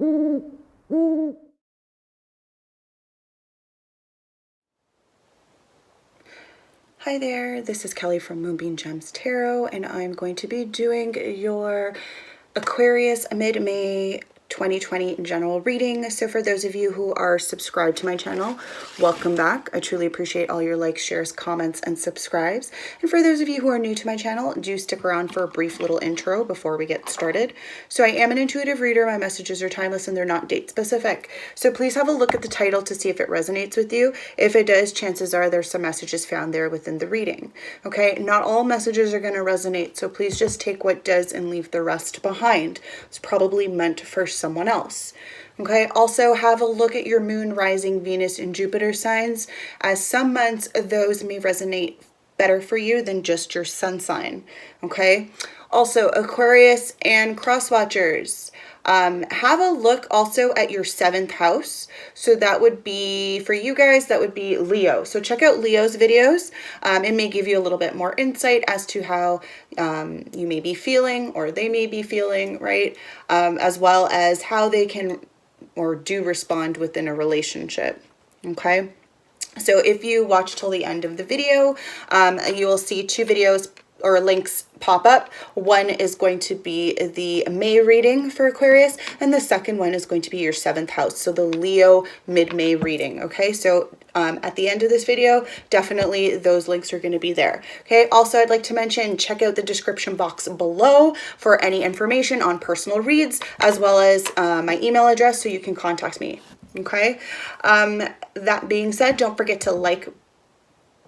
Hi there, this is Kelly from Moonbean Gems Tarot, and I'm going to be doing your Aquarius mid-May 2020 general reading. So for those of you who are subscribed to my channel, welcome back. I truly appreciate all your likes, shares, comments, and subscribes. And for those of you who are new to my channel, do stick around for a brief little intro before we get started. So I am an intuitive reader. My messages are timeless and they're not date specific. So please have a look at the title to see if it resonates with you. If it does, chances are there's some messages found there within the reading. Okay, not all messages are going to resonate, so please just take what does and leave the rest behind. It's probably meant for someone else. Okay, also have a look at your moon, rising, Venus, and Jupiter signs, as some months those may resonate better for you than just your sun sign. Okay, also Aquarius and cross watchers, have a look also at your 7th house. So that would be, for you guys, that would be Leo. So check out Leo's videos. It may give you a little bit more insight as to how you may be feeling, or they may be feeling, right? As well as how they can or do respond within a relationship. Okay, so if you watch till the end of the video, you will see 2 videos or links pop up. One is going to be the May reading for Aquarius, and the second one is going to be your 7th house, so the Leo mid-May reading. Okay, so at the end of this video, definitely those links are going to be there. Okay, also I'd like to mention, check out the description box below for any information on personal reads, as well as my email address so you can contact me. Okay, that being said, don't forget to like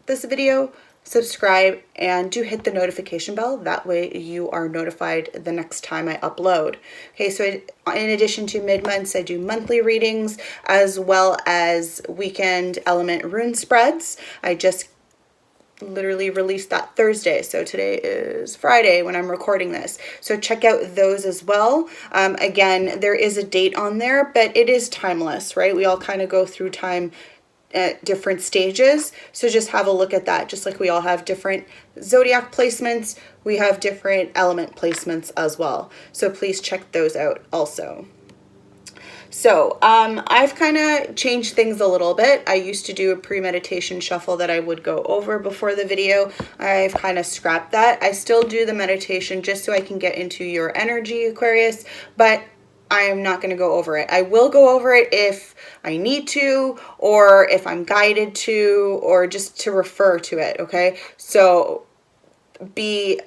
this video, subscribe, and do hit the notification bell. That way you are notified the next time I upload. Okay, so in addition to mid-months, I do monthly readings as well as weekend element rune spreads. I just literally released that Thursday, so today is Friday when I'm recording this, so check out those as well. Again, there is a date on there, but it is timeless, right? We all kind of go through time at different stages, so just have a look at that. Just like we all have different zodiac placements, we have different element placements as well, so please check those out also. So I've kind of changed things a little bit. I used to do a pre-meditation shuffle that I would go over before the video. I've kind of scrapped that. I still do the meditation just so I can get into your energy, Aquarius, but I am not going to go over it. I will go over it if I need to, or if I'm guided to, or just to refer to it, okay? So be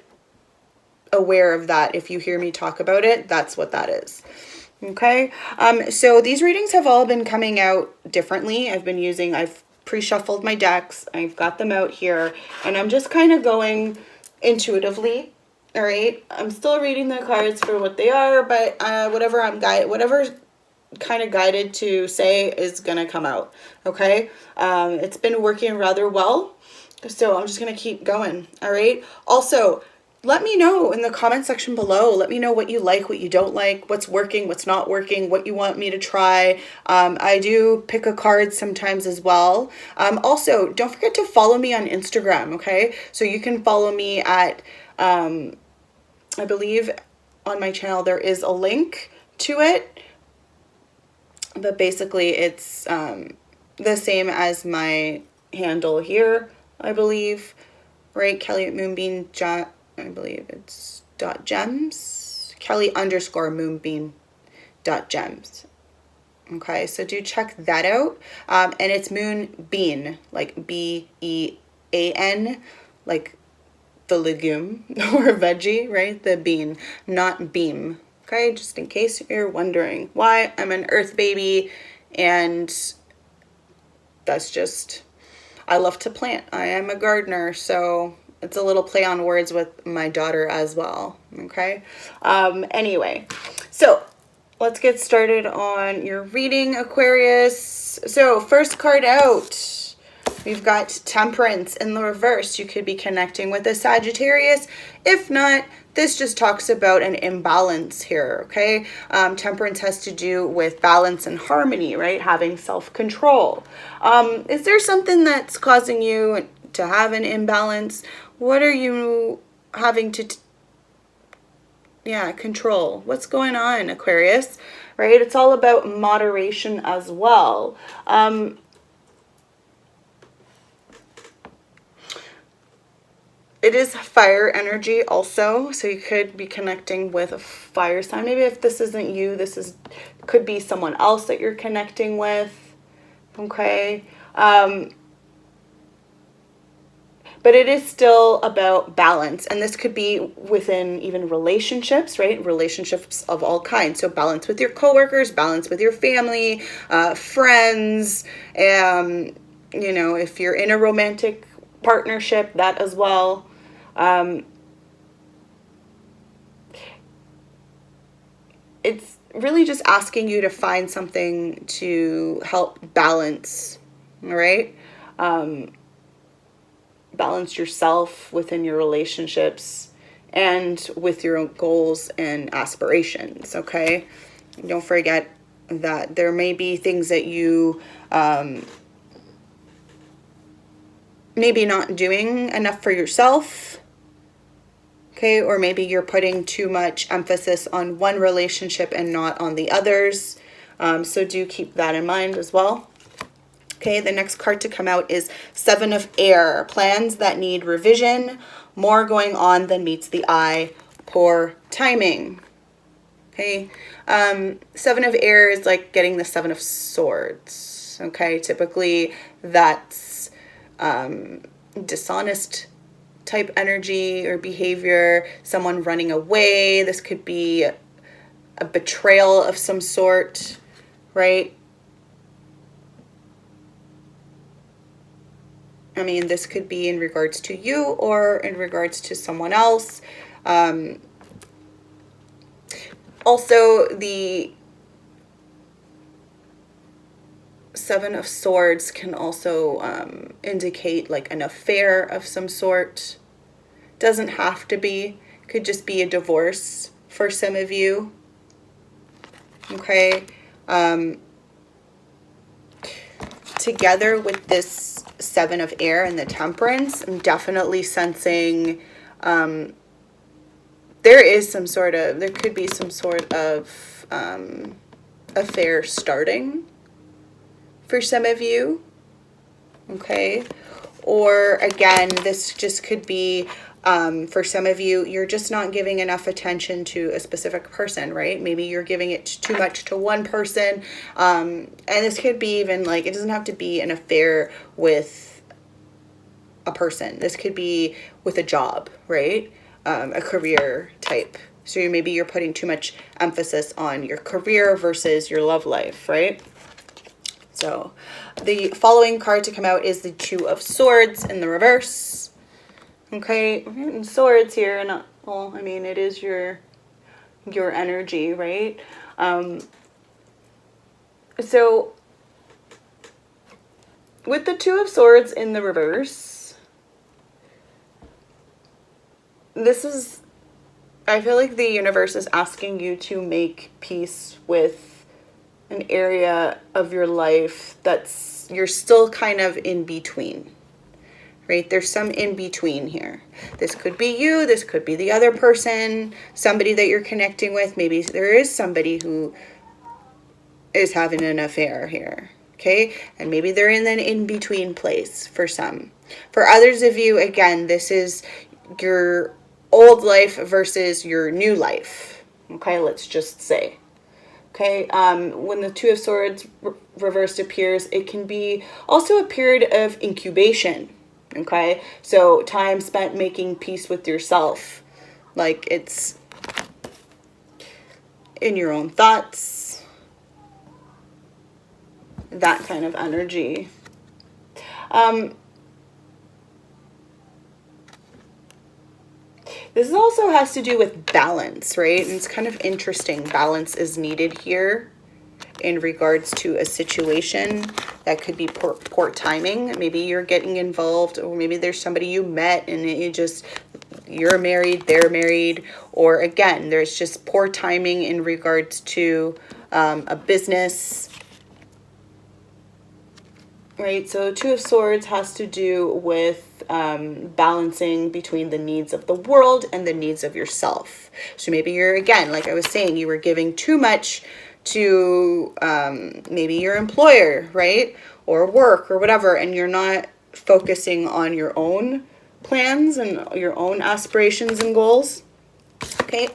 aware of that. If you hear me talk about it, that's what that is. Okay, so these readings have all been coming out differently. I've pre-shuffled my decks. I've got them out here, and I'm just kind of going intuitively. All right, I'm still reading the cards for what they are, but whatever kind of guided to say is gonna come out. Okay, it's been working rather well, so I'm just gonna keep going. All right. Also, let me know in the comment section below. Let me know what you like, what you don't like, what's working, what's not working, what you want me to try. I do pick a card sometimes as well. Also, don't forget to follow me on Instagram, okay? So you can follow me at, I believe on my channel there is a link to it. But basically it's the same as my handle here, I believe. Right, Kelly at Moonbean, I believe it's .gems, Kelly_Moonbean.gems. Okay, so do check that out. And it's Moonbean, like B-E-A-N, like the legume or veggie, right? The bean, not beam. Okay, just in case you're wondering why. I'm an earth baby, and that's just, I love to plant. I am a gardener, so it's a little play on words with my daughter as well. Okay. Anyway, so let's get started on your reading, Aquarius. So first card out, we've got Temperance in the reverse. You could be connecting with a Sagittarius. If not, this just talks about an imbalance here, okay? Temperance has to do with balance and harmony, right? Having self-control. Is there something that's causing you to have an imbalance? What are you having to Yeah, control. What's going on, Aquarius? Right? It's all about moderation as well. It is fire energy also, so you could be connecting with a fire sign. Maybe if this isn't you, could be someone else that you're connecting with. Okay. But it is still about balance, and this could be within even relationships, right? Relationships of all kinds. So balance with your coworkers, balance with your family, friends, you know, if you're in a romantic partnership, that as well. It's really just asking you to find something to help balance, all right? Balance yourself within your relationships and with your own goals and aspirations, okay? Don't forget that there may be things that you maybe not doing enough for yourself, okay? Or maybe you're putting too much emphasis on one relationship and not on the others. So do keep that in mind as well. Okay, the next card to come out is Seven of Air. Plans that need revision. More going on than meets the eye. Poor timing. Okay, Seven of Air is like getting the Seven of Swords. Okay, typically that's dishonest type energy or behavior. Someone running away. This could be a betrayal of some sort, right? I mean, this could be in regards to you or in regards to someone else. Also, the Seven of Swords can also indicate like an affair of some sort. Doesn't have to be. Could just be a divorce for some of you. Okay. Together with this Seven of Air and the Temperance, I'm definitely sensing there could be some sort of affair starting for some of you, okay? Or again, this just could be for some of you, you're just not giving enough attention to a specific person, right? Maybe you're giving it too much to one person. And this could be even like, it doesn't have to be an affair with a person. This could be with a job, right? A career type. So maybe you're putting too much emphasis on your career versus your love life, right? So the following card to come out is the Two of Swords in the reverse. Okay, we're getting swords here, and well, I mean, it is your energy, right? So with the Two of Swords in the reverse, I feel like the universe is asking you to make peace with an area of your life you're still kind of in between. Right? There's some in between here. This could be you. This could be the other person, somebody that you're connecting with. Maybe there is somebody who is having an affair here. Okay? And maybe they're in an in-between place for some. For others of you, again, this is your old life versus your new life. Okay? Let's just say. Okay? When the Two of Swords reversed appears, it can be also a period of incubation. Okay, so time spent making peace with yourself, like it's in your own thoughts, that kind of energy. This also has to do with balance, right? And it's kind of interesting. Balance is needed here in regards to a situation that could be poor timing. Maybe you're getting involved, or maybe there's somebody you met and you're married, they're married, or again, there's just poor timing in regards to a business. right? So Two of Swords has to do with balancing between the needs of the world and the needs of yourself. So maybe you're, again, like I was saying, you were giving too much to maybe your employer, right? Or work or whatever, and you're not focusing on your own plans and your own aspirations and goals. Okay,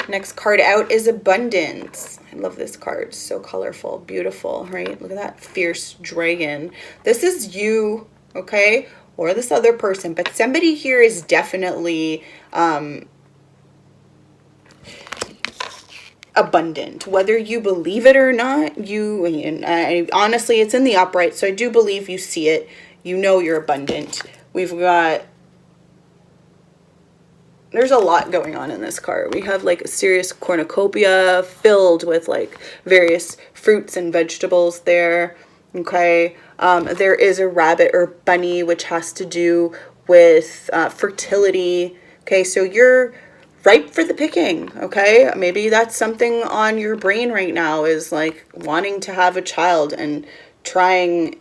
next card out is Abundance. I love this card. So colorful, beautiful, right? Look at that fierce dragon. This is you, okay? Or this other person, but somebody here is definitely abundant. Whether you believe it or not, honestly, it's in the upright, so I do believe you see it. You know you're abundant. There's a lot going on in this card. We have like a serious cornucopia filled with like various fruits and vegetables there. Okay. There is a rabbit or bunny, which has to do with fertility. Okay. So you're ripe for the picking. Okay. Maybe that's something on your brain right now, is like wanting to have a child and trying,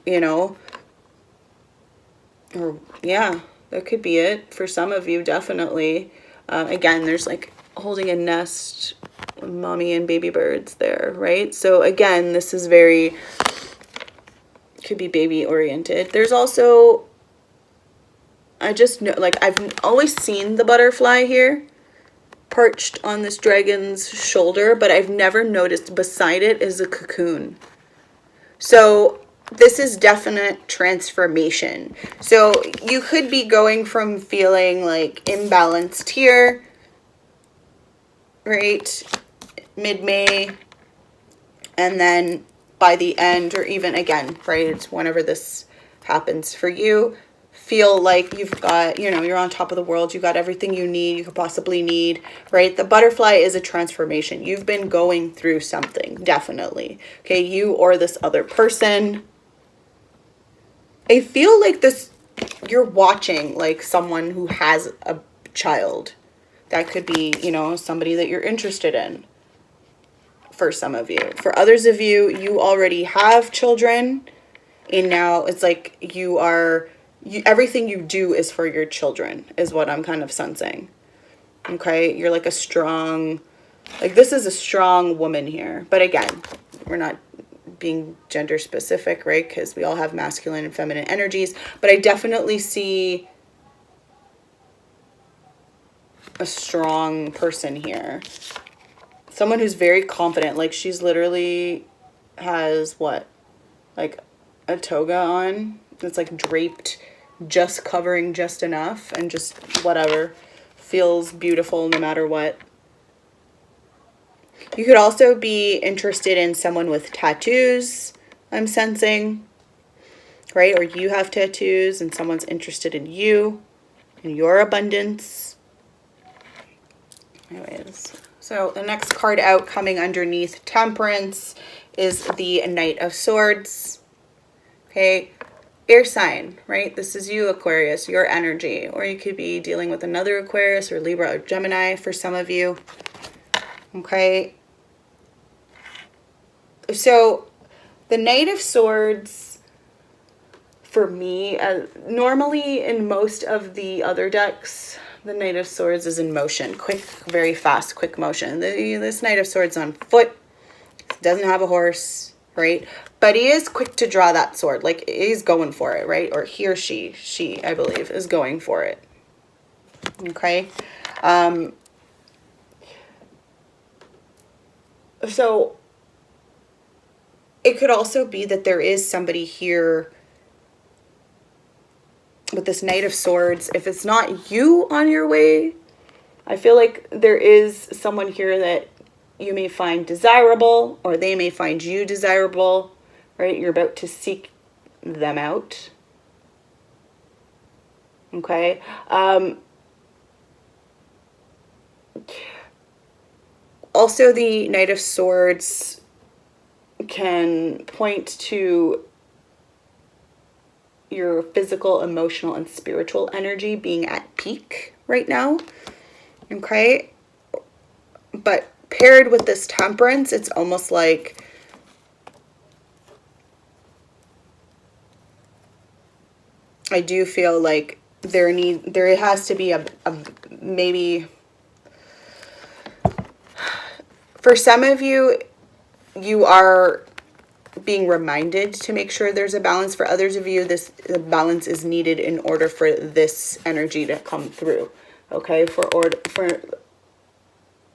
or yeah, that could be it for some of you, definitely. Again, there's like holding a nest, mommy and baby birds there, right? So again, this is could be baby oriented. There's also, I just know, like I've always seen the butterfly here perched on this dragon's shoulder, but I've never noticed beside it is a cocoon. So this is definite transformation. So you could be going from feeling like imbalanced here, right, mid-May, and then by the end, or even again, right, it's whenever this happens for you, feel like you've got, you're on top of the world, you got everything you could possibly need, right? The butterfly is a transformation. You've been going through something, definitely. Okay, you or this other person. I feel like you're watching like someone who has a child. That could be, somebody that you're interested in for some of you. For others of you, you already have children, and now it's like everything you do is for your children, is what I'm kind of sensing. Okay, you're like this is a strong woman here. But again, we're not being gender specific, right? Because we all have masculine and feminine energies. But I definitely see a strong person here. Someone who's very confident. Like she's literally has like a toga on. It's like draped, just covering just enough, and just whatever. Feels beautiful no matter what. You could also be interested in someone with tattoos, I'm sensing, right? Or you have tattoos and someone's interested in you, in your abundance. Anyways, so the next card out coming underneath Temperance is the Knight of Swords. Okay, air sign, right? This is you, Aquarius, your energy. Or you could be dealing with another Aquarius or Libra or Gemini for some of you. Okay. So the Knight of Swords, for me, normally in most of the other decks, the Knight of Swords is in motion. Quick, very fast, quick motion. This Knight of Swords on foot, doesn't have a horse, right? But he is quick to draw that sword. Like, he's going for it, right? Or he or she, I believe, is going for it. Okay? So it could also be that there is somebody here with this Knight of Swords. If it's not you on your way, I feel like there is someone here that you may find desirable, or they may find you desirable, right? You're about to seek them out. Okay. Also, the Knight of Swords can point to your physical, emotional, and spiritual energy being at peak right now. Okay. But paired with this Temperance, it's almost like I do feel like there has to be a maybe, for some of you, you are being reminded to make sure there's a balance. For others of you, the balance is needed in order for this energy to come through. Okay, for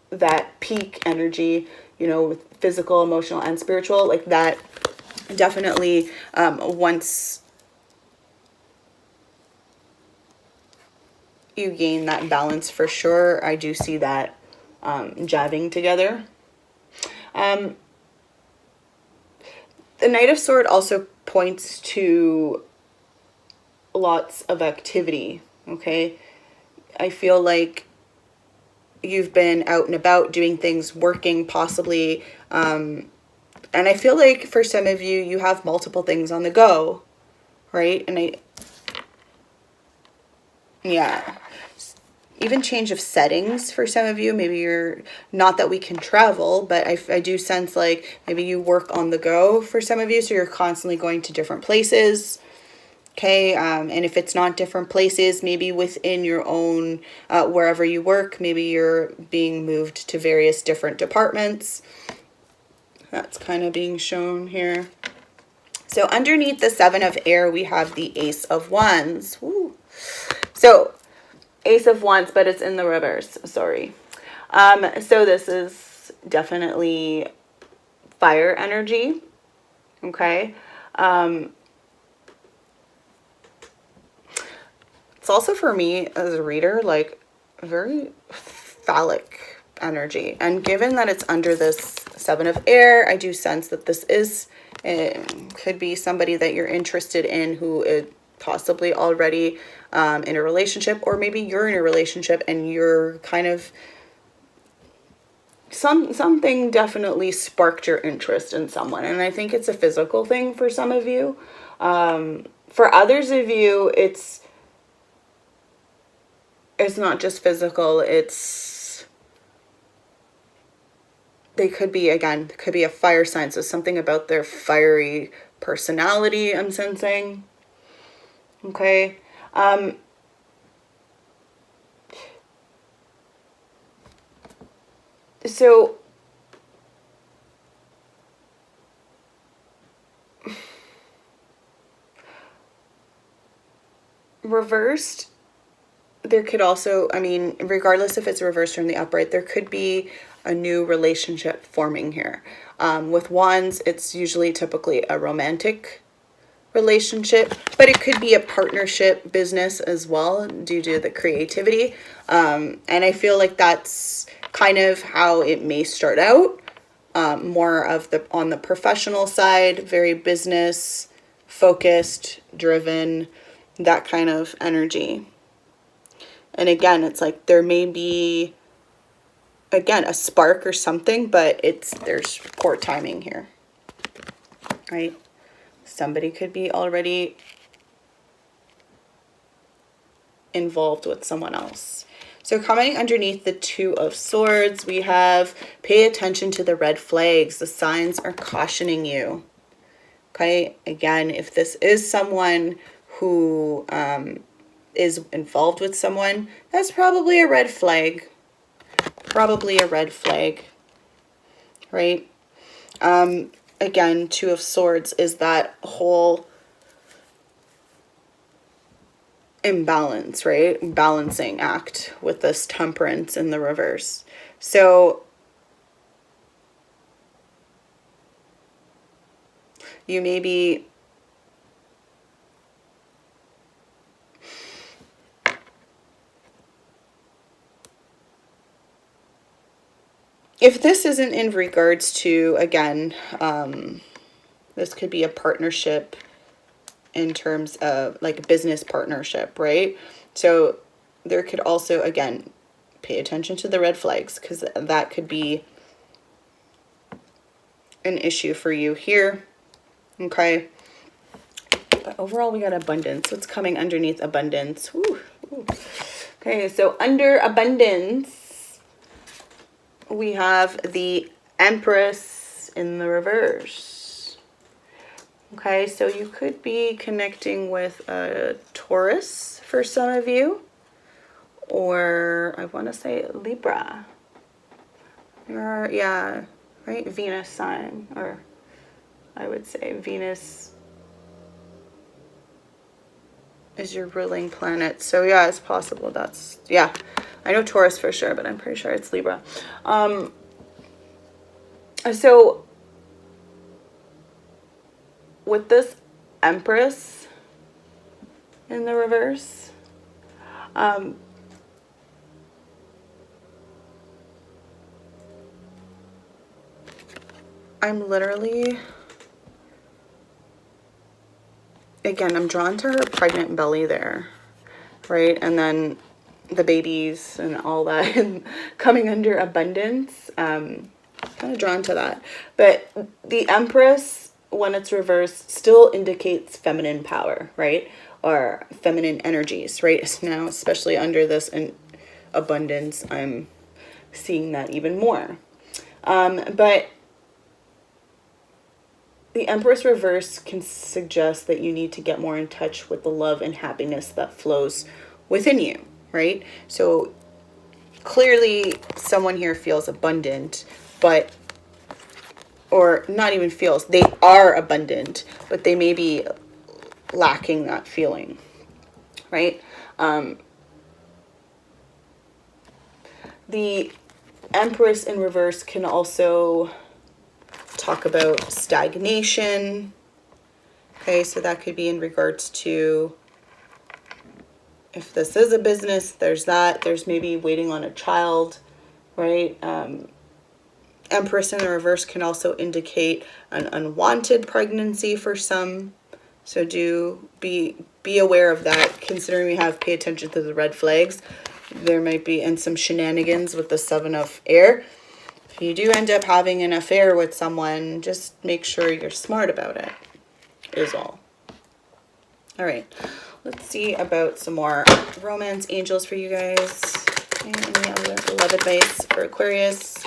that peak energy, you know, physical, emotional, and spiritual, like that, definitely once you gain that balance, for sure, I do see that jabbing together. The Knight of Swords also points to lots of activity, okay? I feel like you've been out and about doing things, working possibly, and I feel like for some of you, you have multiple things on the go, right? And yeah, even change of settings for some of you. Maybe you're, not that we can travel, but I do sense like maybe you work on the go for some of you, so you're constantly going to different places. Okay, and if it's not different places, maybe within your own, wherever you work, maybe you're being moved to various different departments. That's kind of being shown here. So underneath the Seven of Air, we have the Ace of Wands. Woo. So Ace of Wands, but it's in the reverse, sorry. So this is definitely fire energy, okay? It's also, for me as a reader, like very phallic energy. And given that it's under this Seven of Air, I do sense that this is, could be somebody that you're interested in who is possibly already in a relationship, or maybe you're in a relationship and you're kind of, something definitely sparked your interest in someone. And I think it's a physical thing for some of you. For others of you, it's not just physical, they could be, again, could be a fire sign, so something about their fiery personality, I'm sensing. Okay. So reversed, there could also, I mean, regardless if it's reversed from the upright, there could be a new relationship forming here. With Wands, it's usually typically a romantic relationship, but it could be a partnership business as well due to the creativity. And I feel like that's kind of how it may start out. More of the, on the professional side, very business focused, driven, that kind of energy. And again, it's like there may be, again, a spark or something, but there's poor timing here, right? Somebody could be already involved with someone else. So coming underneath the Two of Swords, we have pay attention to the red flags. The signs are cautioning you. Okay, again, if this is someone who is involved with someone, that's probably a red flag. Probably a red flag, right? Again, Two of Swords is that whole imbalance, right? Balancing act with this Temperance in the reverse. So you may be if this isn't in regards to, again, this could be a partnership in terms of like a business partnership, right? So there could also, again, pay attention to the red flags, because that could be an issue for you here. Okay. But overall, we got abundance. What's coming underneath abundance? Woo, woo. Okay, so under abundance, we have the Empress in the reverse. Okay, so you could be connecting with a Taurus for some of you, or I want to say Libra. Yeah, right? Venus sign, or I would say Venus is your ruling planet. So yeah, it's possible that's, yeah. I know Taurus for sure, but I'm pretty sure it's Libra. So with this Empress in the reverse, I'm literally, again, I'm drawn to her pregnant belly there, right? And then the babies and all that and coming under abundance. Kind of drawn to that. But the Empress, when it's reversed, still indicates feminine power, right? Or feminine energies, right? Now, especially under this abundance, I'm seeing that even more. But the Empress reverse can suggest that you need to get more in touch with the love and happiness that flows within you, right? So clearly someone here feels abundant, but, or not even feels, they are abundant, but they may be lacking that feeling, right? The Empress in reverse can also talk about stagnation. Okay, so that could be in regards to, if this is a business, there's that. There's maybe waiting on a child, right? Empress in the reverse can also indicate an unwanted pregnancy for some. So do be aware of that, considering we have pay attention to the red flags. There might be, and some shenanigans with the Seven of Air. If you do end up having an affair with someone, just make sure you're smart about it, is all. All right, let's see about some more romance angels for you guys. Okay, any other love advice for Aquarius?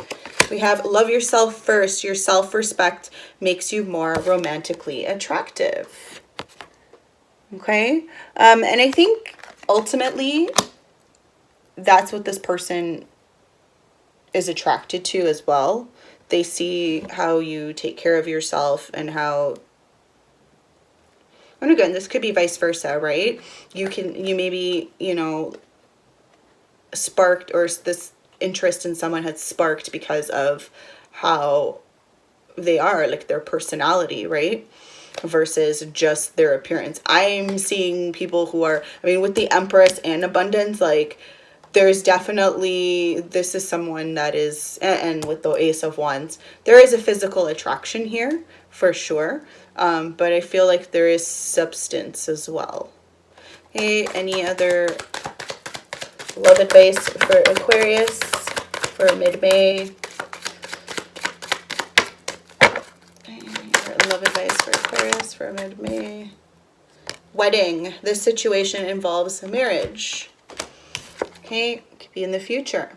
We have love yourself first. Your self-respect makes you more romantically attractive. Okay, and I think ultimately that's what this person is attracted to as well. They see how you take care of yourself and how, and again, this could be vice versa, right? You maybe, you know, sparked, or this interest in someone had sparked because of how they are, like their personality, right? Versus just their appearance. I'm seeing people who are, I mean, with the Empress and abundance, like there's definitely, this is someone that is, and with the Ace of Wands, there is a physical attraction here for sure. But I feel like there is substance as well. Okay, any other love advice for Aquarius for mid-May? Love advice for Aquarius for mid-May. Wedding. This situation involves marriage. Okay, could be in the future,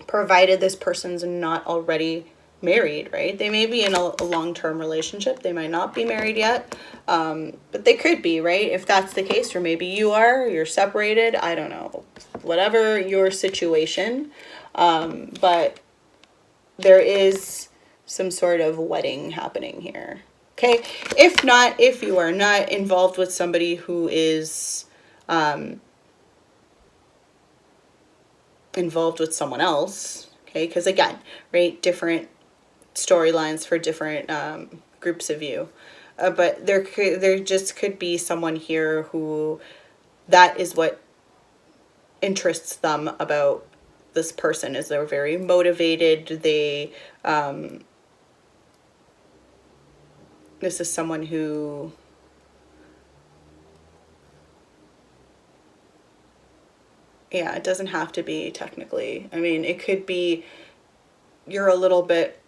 provided this person's not already married, right? They may be in a long-term relationship. They might not be married yet, but they could be, right? If that's the case, or maybe you're separated. I don't know, whatever your situation, but there is some sort of wedding happening here. Okay, if not, if you are not involved with somebody who is involved with someone else, okay, because again, right, different storylines for different groups of you, but there just could be someone here who that is what interests them about this person, is they're very motivated. They this is someone who yeah, it doesn't have to be technically. I mean, it could be you're a little bit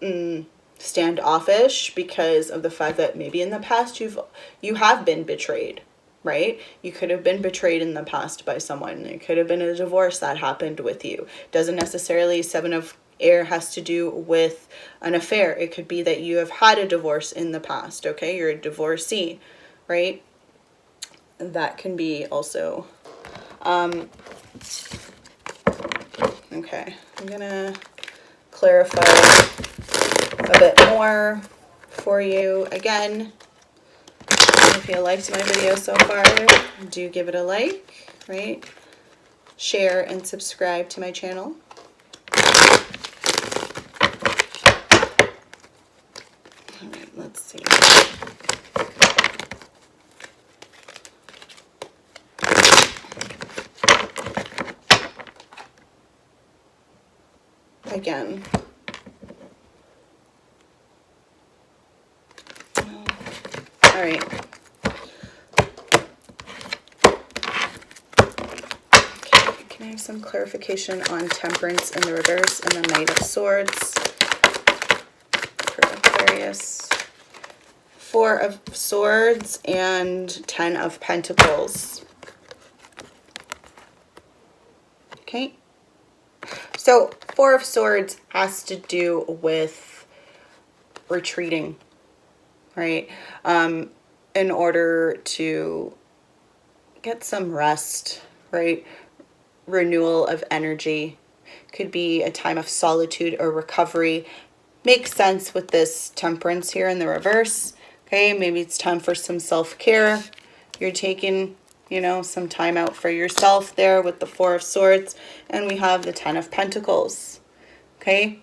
standoffish because of the fact that maybe in the past you have been betrayed, right? You could have been betrayed in the past by someone. It could have been a divorce that happened with you. Doesn't necessarily, Seven of Air has to do with an affair. It could be that you have had a divorce in the past, okay? You're a divorcee, right? that can be also. Okay, I'm gonna clarify a bit more for you. Again, if you liked my video so far, do give it a like, right? Share and subscribe to my channel. All right, let's see. Again. All right. Okay, can I have some clarification on Temperance in the reverse and the Knight of Swords for Aquarius? 4 of Swords and 10 of Pentacles. Okay. So 4 of Swords has to do with retreating, right? In order to get some rest, right? Renewal of energy. Could be a time of solitude or recovery. Makes sense with this Temperance here in the reverse. Okay, maybe it's time for some self-care. You're taking, you know, some time out for yourself there with the 4 of Swords. And we have the 10 of Pentacles. Okay,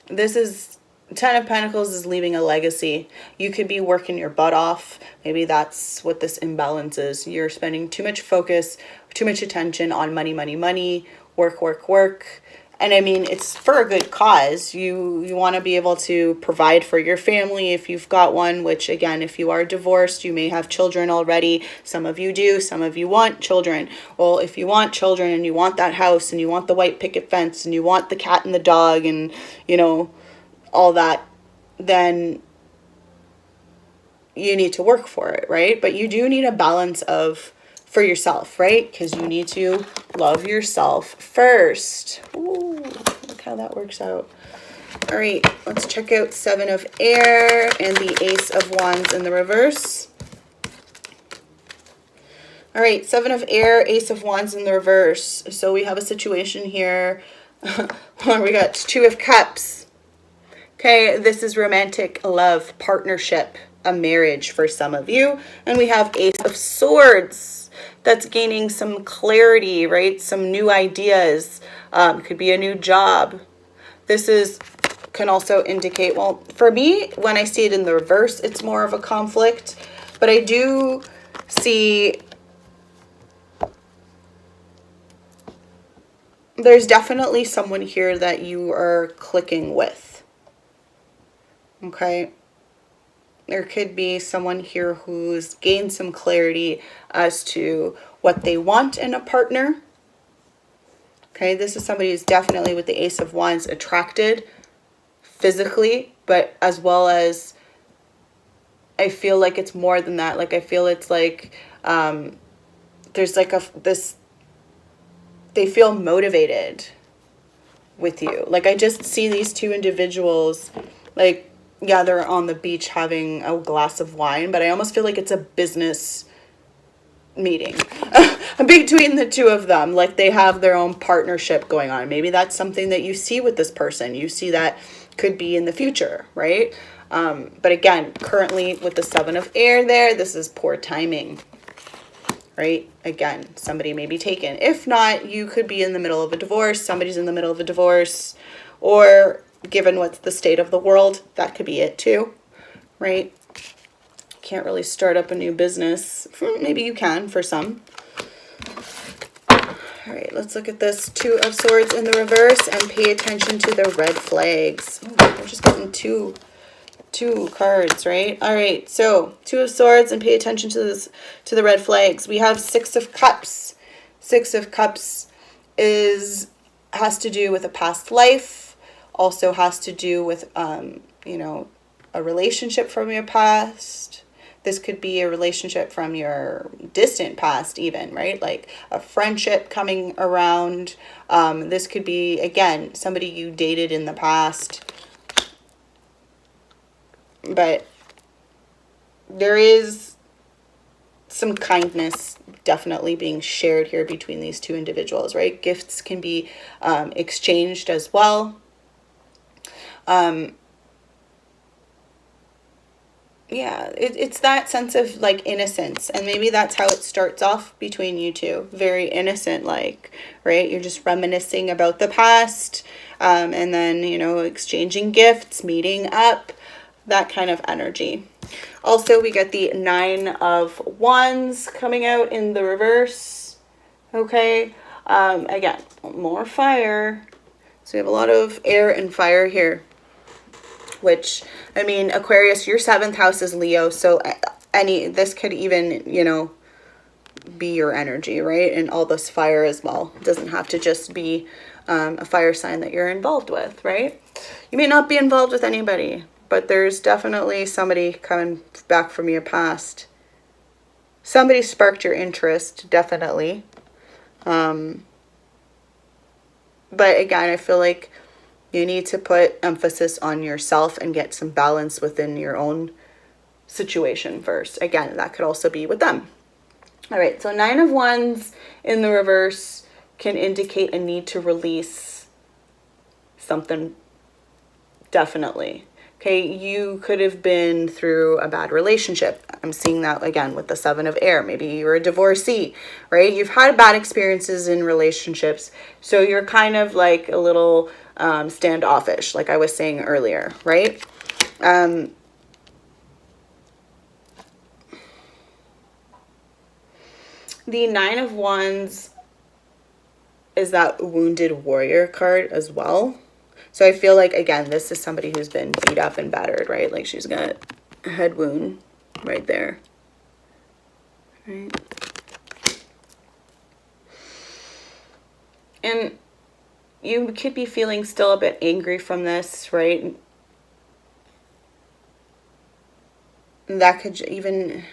this is 10 of Pentacles is leaving a legacy. You could be working your butt off. Maybe that's what this imbalance is. You're spending too much focus, too much attention on money, money, money, work, work, work. And I mean, it's for a good cause. You want to be able to provide for your family if you've got one, which again, if you are divorced, you may have children already. Some of you do, some of you want children. Well, if you want children and you want that house and you want the white picket fence and you want the cat and the dog and, you know, all that, then you need to work for it, right? But you do need a balance of for yourself, right? Because you need to love yourself first. Ooh, look how that works out. All right, let's check out 7 of Air and the Ace of Wands in the reverse. All right, 7 of Air, Ace of Wands in the reverse. So we have a situation here where we got 2 of Cups. Okay, this is romantic love, partnership, a marriage for some of you. And we have Ace of Swords. That's gaining some clarity, right? Some new ideas. Could be a new job. This can also indicate, well, for me, when I see it in the reverse, it's more of a conflict. But I do see there's definitely someone here that you are clicking with. Okay, there could be someone here who's gained some clarity as to what they want in a partner. Okay, this is somebody who's definitely with the Ace of Wands attracted physically, but as well as I feel like it's more than that. Like I feel it's like there's like they feel motivated with you. Like I just see these 2 individuals, like, yeah, they're on the beach having a glass of wine, but I almost feel like it's a business meeting between the 2 of them. Like they have their own partnership going on. Maybe that's something that you see with this person. You see that could be in the future, right? But again, currently with the 7 of Air there, this is poor timing, right? Again, somebody may be taken. If not, you could be in the middle of a divorce. Somebody's in the middle of a divorce, or given what's the state of the world, that could be it too, right? Can't really start up a new business. Maybe you can for some. All right, let's look at this 2 of Swords in the reverse and pay attention to the red flags. Oh, we're just getting two cards, right? All right, so 2 of Swords and pay attention to the red flags. We have 6 of Cups. 6 of Cups has to do with a past life. Also has to do with, you know, a relationship from your past. This could be a relationship from your distant past even, right? Like a friendship coming around. This could be, again, somebody you dated in the past. But there is some kindness definitely being shared here between these two individuals, right? Gifts can be exchanged as well. Yeah, it's that sense of like innocence, and maybe that's how it starts off between you two. Very innocent, like, right? You're just reminiscing about the past, and then, you know, exchanging gifts, meeting up, that kind of energy. Also, we get the 9 of Wands coming out in the reverse. Okay, again, more fire. So we have a lot of air and fire here. Which, I mean, Aquarius, your 7th house is Leo, so this could even, you know, be your energy, right? And all this fire as well. It doesn't have to just be a fire sign that you're involved with, right? You may not be involved with anybody, but there's definitely somebody coming back from your past. Somebody sparked your interest, definitely. But again, I feel like you need to put emphasis on yourself and get some balance within your own situation first. Again, that could also be with them. All right, so 9 of Wands in the reverse can indicate a need to release something, definitely. Okay, you could have been through a bad relationship. I'm seeing that again with the 7 of Air. Maybe you're a divorcee, right? You've had bad experiences in relationships, so you're kind of like a little standoffish, like I was saying earlier, right? The 9 of Wands is that wounded warrior card as well. So I feel like, again, this is somebody who's been beat up and battered, right? Like she's got a head wound right there, right? And you could be feeling still a bit angry from this, right? That could even,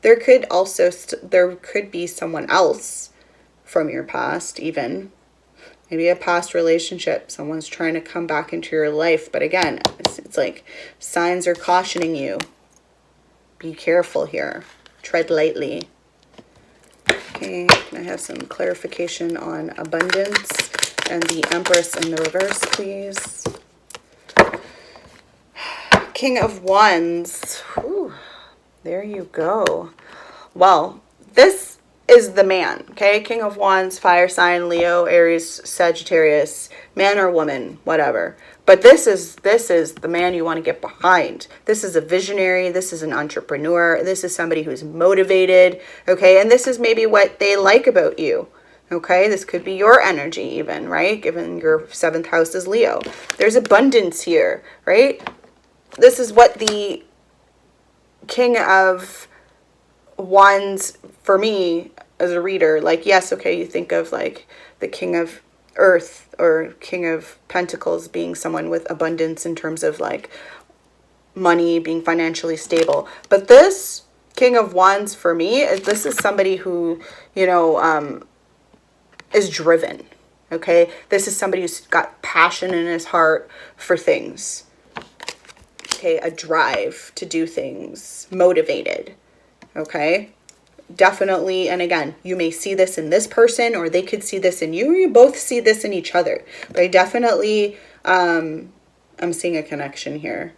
there could also, there could be someone else from your past even. Maybe a past relationship. Someone's trying to come back into your life. But again, it's like signs are cautioning you. Be careful here. Tread lightly. Okay, can I have some clarification on abundance and the Empress in the reverse, please? King of Wands. Whew, there you go. Well, this is the man, okay? King of Wands, fire sign, Leo, Aries, Sagittarius, man or woman, whatever. But this is the man you want to get behind. This is a visionary. This is an entrepreneur. This is somebody who's motivated, okay? And this is maybe what they like about you, okay? This could be your energy even, right? Given your 7th house is Leo. There's abundance here, right? This is what the King of Wands, for me as a reader, like, yes, okay, you think of like the King of Earth or King of Pentacles being someone with abundance in terms of like money, being financially stable. But this King of Wands, for me, this is somebody who, you know, is driven, okay? This is somebody who's got passion in his heart for things, okay? A drive to do things, motivated. Okay, definitely. And again, you may see this in this person, or they could see this in you, or you both see this in each other. But I definitely, I'm seeing a connection here.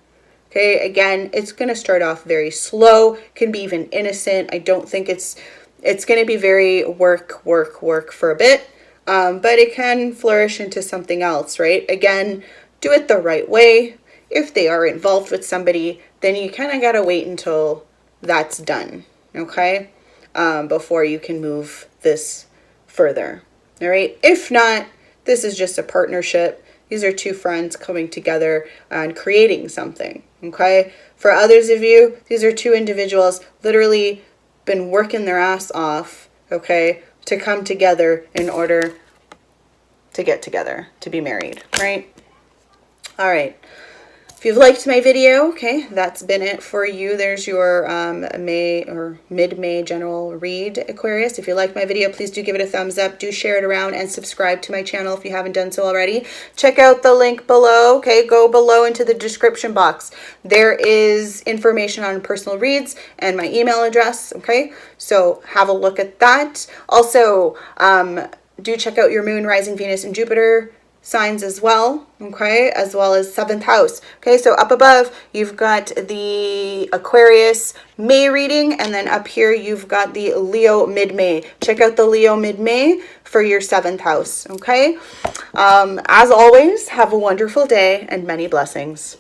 Okay, again, it's going to start off very slow, can be even innocent. I don't think it's going to be very work for a bit, but it can flourish into something else, right? Again, do it the right way. If they are involved with somebody, then you kind of got to wait until that's done, okay, before you can move this further. All right, if not, this is just a partnership. These are two friends coming together and creating something, okay? For others of you, these are two individuals literally been working their ass off, okay, to come together in order to get together, to be married, right? All right. If you've liked my video, okay, that's been it for you. There's your May or mid-May general read, Aquarius. If you like my video, please do give it a thumbs up. Do share it around and subscribe to my channel if you haven't done so already. Check out the link below, okay? Go below into the description box. There is information on personal reads and my email address, okay? So have a look at that. Also, do check out your Moon, Rising, Venus, and Jupiter signs as well, okay, as well as 7th house. Okay, so up above you've got the Aquarius May reading, and then up here you've got the Leo mid-May. Check out the Leo mid-May for your 7th house. Okay, as always, have a wonderful day and many blessings.